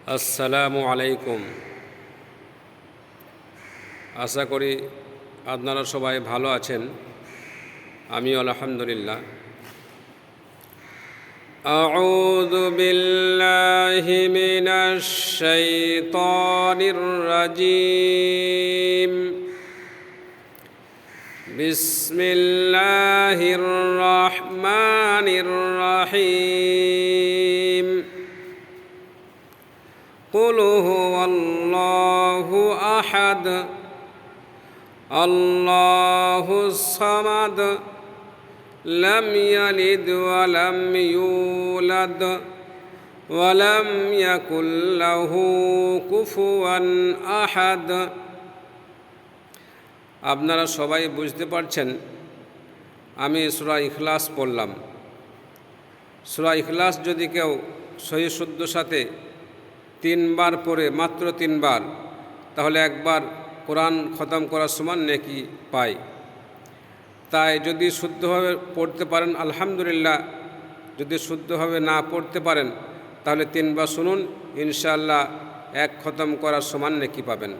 আসসালামু আলাইকুম। আশা করি আপনারা সবাই ভালো আছেন। আমিও আলহামদুলিল্লাহ। আউযু বিল্লাহি মিনাশ শাইতানির রাজীম। বিসমিল্লাহির রহমানির রহিম। قل هو الله أحد الله الصمد لم يلد ولم يولد ولم يكن له كفوا أحد। আপনারা সবাই বুঝতে পারছেন আমি সূরা ইখলাস পড়লাম। সূরা ইখলাস যদি কেউ সহি শুদ্ধ সাথে 3 বার পড়ে, মাত্র 3 বার, তাহলে একবার কোরআন খতম করার সমান নেকি পায়। তাই যদি শুদ্ধভাবে পড়তে পারেন আলহামদুলিল্লাহ, যদি শুদ্ধভাবে না পড়তে পারেন তাহলে 3 বার শুনুন, ইনশাআল্লাহ 1 খতম করার সমান নেকি পাবেন।